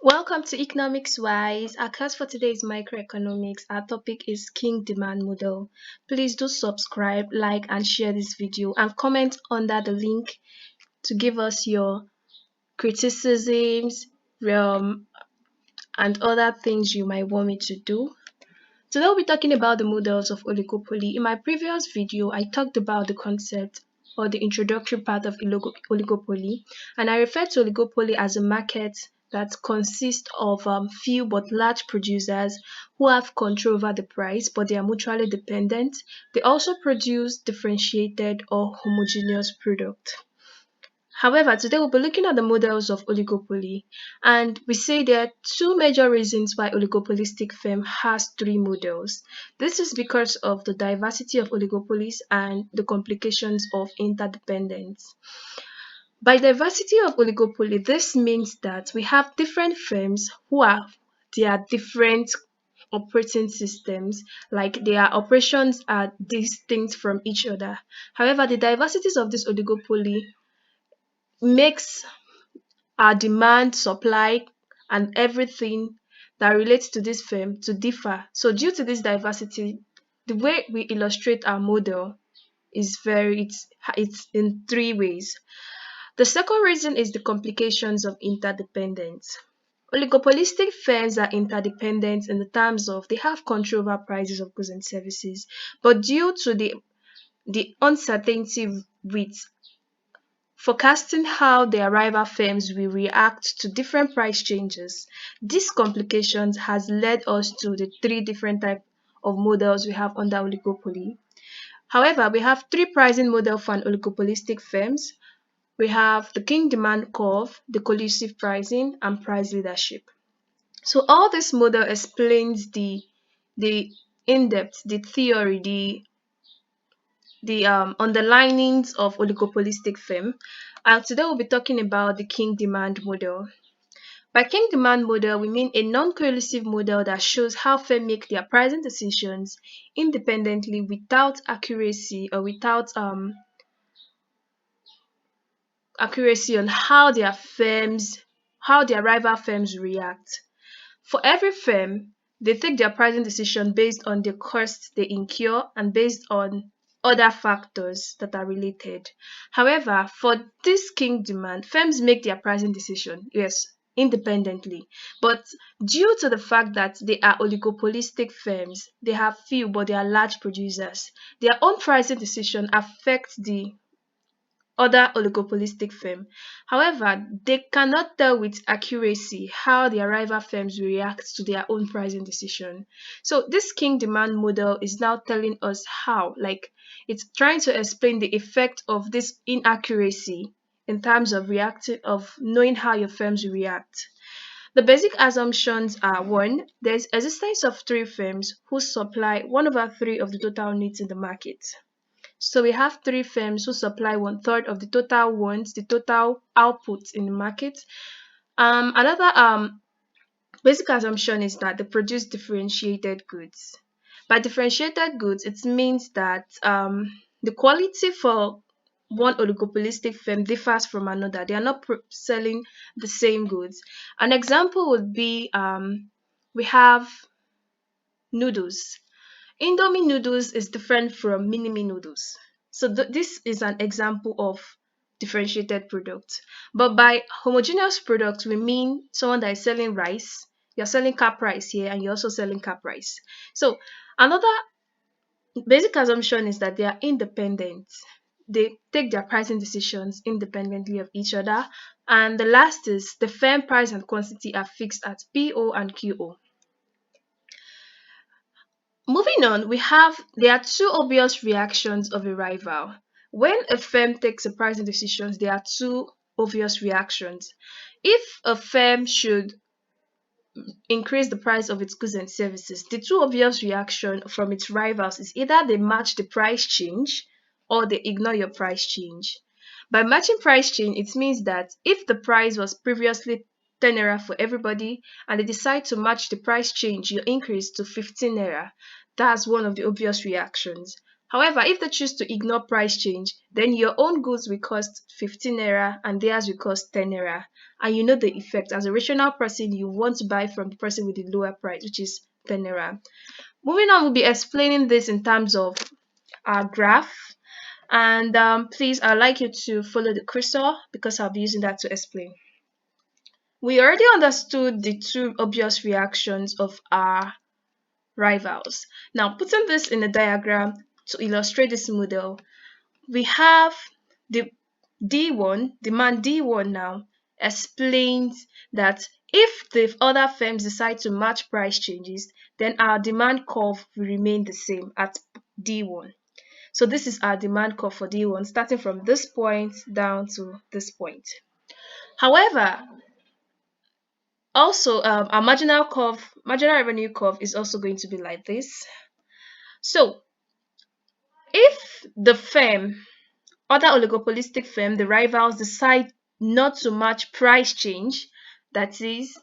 Welcome to Economics Wise. Our class for today is microeconomics. Our topic is King Demand Model. Please do subscribe, like, and share this video and comment under the link to give us your criticisms and other things you might want me to do. Today we'll be talking about the models of oligopoly. In my previous video, I talked about the concept or the introductory part of oligopoly, and I referred to oligopoly as a market that consists of few but large producers who have control over the price, but they are mutually dependent. They also produce differentiated or homogeneous product. However, today we'll be looking at the models of oligopoly, and we say there are two major reasons why oligopolistic firm has three models. This is because of the diversity of oligopolies and the complications of interdependence. By diversity of oligopoly, this means that we have different firms who have their different operating systems, like their operations are distinct from each other. However, the diversities of this oligopoly makes our demand, supply, and everything that relates to this firm to differ. So due to this diversity, the way we illustrate our model is it's in three ways. The second reason is the complications of interdependence. Oligopolistic firms are interdependent in the terms of they have control over prices of goods and services, but due to the uncertainty with forecasting how their rival firms will react to different price changes. These complications has led us to the three different types of models we have under oligopoly. However, we have three pricing models for an oligopolistic firms. We have the king demand curve, the collusive pricing, and price leadership. So all this model explains the in-depth, the theory, the underlinings of oligopolistic firm. And today we'll be talking about the king demand model. By king demand model, we mean a non-coercive model that shows how firms make their pricing decisions independently without accuracy or without accuracy on how their rival firms react. For every firm, they take their pricing decision based on the costs they incur and based on other factors that are related. However, for this king demand, firms make their pricing decision, yes, independently. But due to the fact that they are oligopolistic firms, they have few but they are large producers. Their own pricing decision affects the other oligopolistic firm. However, they cannot tell with accuracy how their rival firms will react to their own pricing decision. So this king demand model is now telling us how, like it's trying to explain the effect of this inaccuracy in terms of reacting of knowing how your firms will react. The basic assumptions are one, there's existence of three firms who supply 1/3 of the total needs in the market. So we have three firms who supply 1/3 of the total wants, the total output in the market. Another basic assumption is that they produce differentiated goods. By differentiated goods, it means that the quality for one oligopolistic firm differs from another. They are not selling the same goods. An example would be we have noodles. Indomie noodles is different from mini-me noodles. So this is an example of differentiated product. But by homogeneous products, we mean someone that is selling rice. You're selling cap rice here, and you're also selling cap rice. So another basic assumption is that they are independent. They take their pricing decisions independently of each other. And the last is the firm price and quantity are fixed at PO and QO. Moving on, there are two obvious reactions of a rival. When a firm takes a pricing decision, there are two obvious reactions. If a firm should increase the price of its goods and services, the two obvious reactions from its rivals is either they match the price change or they ignore your price change. By matching price change, it means that if the price was previously 10 naira for everybody and they decide to match the price change, your increase to 15 naira, that's one of the obvious reactions. However, if they choose to ignore price change, then your own goods will cost 15 naira and theirs will cost 10 naira. And you know the effect. As a rational person, you want to buy from the person with the lower price, which is 10 naira. Moving on, we'll be explaining this in terms of our graph. And please, I'd like you to follow the cursor because I'll be using that to explain. We already understood the two obvious reactions of our rivals. Now, putting this in a diagram to illustrate this model, we have the D1, demand D1 now explains that if the other firms decide to match price changes, then our demand curve will remain the same at D1. So this is our demand curve for D1, starting from this point down to this point. However, also our marginal revenue curve is also going to be like this. So if the other oligopolistic firm, the rivals, decide not to match price change, that is,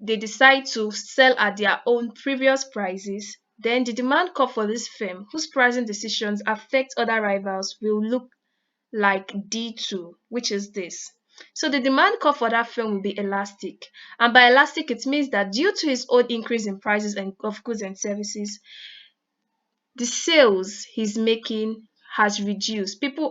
they decide to sell at their own previous prices, then the demand curve for this firm, whose pricing decisions affect other rivals, will look like D2, which is this. So the demand curve for that firm will be elastic. And by elastic, it means that due to its own increase in prices of goods and services, the sales he's making has reduced. People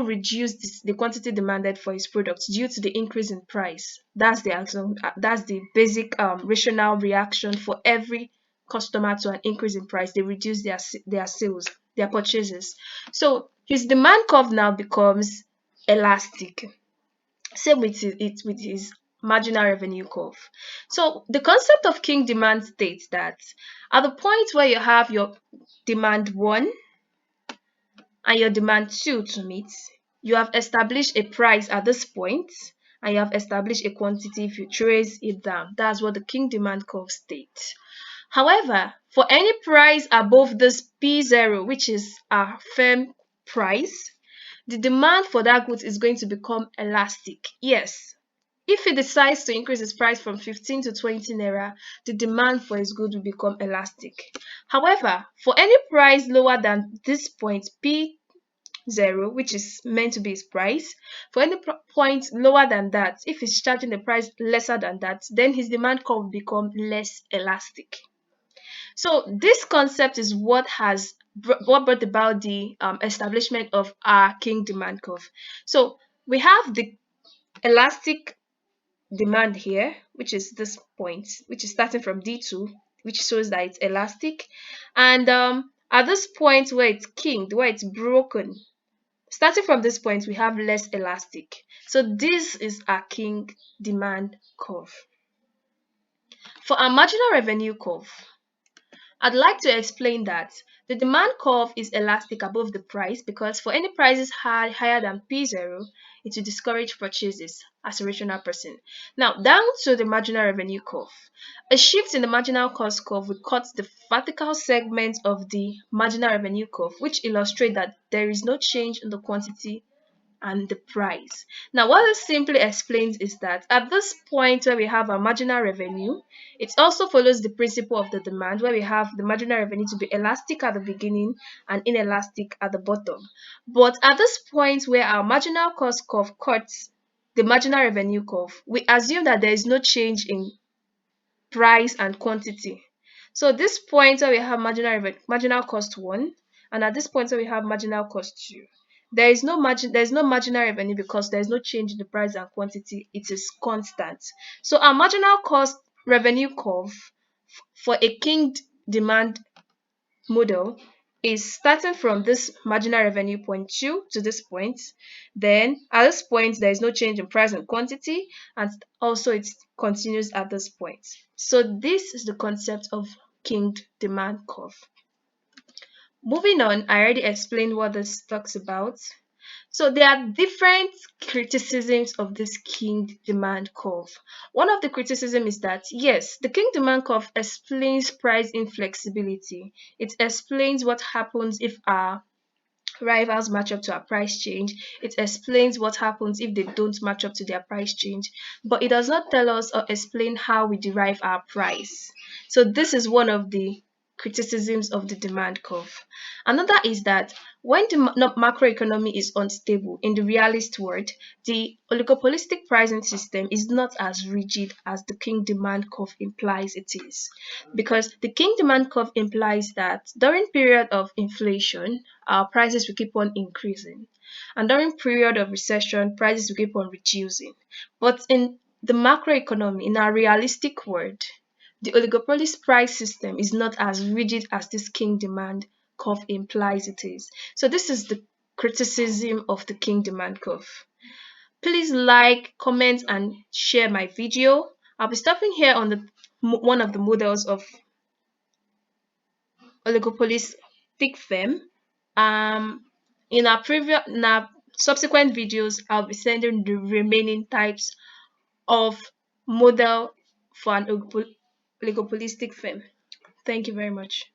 reduce the quantity demanded for his products due to the increase in price. That's the basic rational reaction for every customer to an increase in price. They reduce their sales, their purchases. So his demand curve now becomes elastic. Same with his marginal revenue curve. So the concept of King demand states that at the point where you have your demand 1 and your demand 2 to meet, you have established a price at this point and you have established a quantity if you trace it down. That's what the King demand curve states. However, for any price above this P0, which is our firm price, the demand for that goods is going to become elastic. Yes, if he decides to increase his price from 15 to 20 naira, the demand for his good will become elastic. However, for any price lower than this point P0, which is meant to be his price, for any point lower than that, if he's charging the price lesser than that, then his demand curve will become less elastic. So this concept is what brought about the establishment of our King demand curve. So we have the elastic demand here, which is this point, which is starting from D2, which shows that it's elastic. And at this point where it's kinked, where it's broken, starting from this point, we have less elastic. So this is our King demand curve. For our marginal revenue curve, I'd like to explain that the demand curve is elastic above the price because for any prices higher than P0, it will discourage purchases as a rational person. Now, down to the marginal revenue curve. A shift in the marginal cost curve will cut the vertical segment of the marginal revenue curve, which illustrates that there is no change in the quantity and the price. Now, what this simply explains is that at this point where we have a marginal revenue, it also follows the principle of the demand where we have the marginal revenue to be elastic at the beginning and inelastic at the bottom. But at this point where our marginal cost curve cuts the marginal revenue curve, we assume that there is no change in price and quantity. So this point where we have marginal cost 1, and at this point where we have marginal cost 2, there's no marginal revenue because there's no change in the price and quantity. It is constant. So our marginal cost revenue curve for a kinked demand model is starting from this marginal revenue point 2 to this point. Then at this point, there is no change in price and quantity, and also it continues at this point. So this is the concept of kinked demand curve. Moving on, I already explained what this talks about. So there are different criticisms of this King demand curve. One of the criticisms is that yes, the King demand curve explains price inflexibility. It explains what happens if our rivals match up to our price change. It explains what happens if they don't match up to their price change, but it does not tell us or explain how we derive our price. So this is one of the criticisms of the demand curve. Another is that when the macroeconomy is unstable in the realist world, the oligopolistic pricing system is not as rigid as the king demand curve implies it is. Because the king demand curve implies that during period of inflation, our prices will keep on increasing. And during period of recession, prices will keep on reducing. But in the macroeconomy, in our realistic world, the oligopoly price system is not as rigid as this king demand curve implies it is. So this is the criticism of the king demand curve. Please like, comment, and share my video. I'll be stopping here on the one of the models of oligopolistic firm. In our subsequent videos, I'll be sending the remaining types of model for an oligopolistic firm. Thank you very much.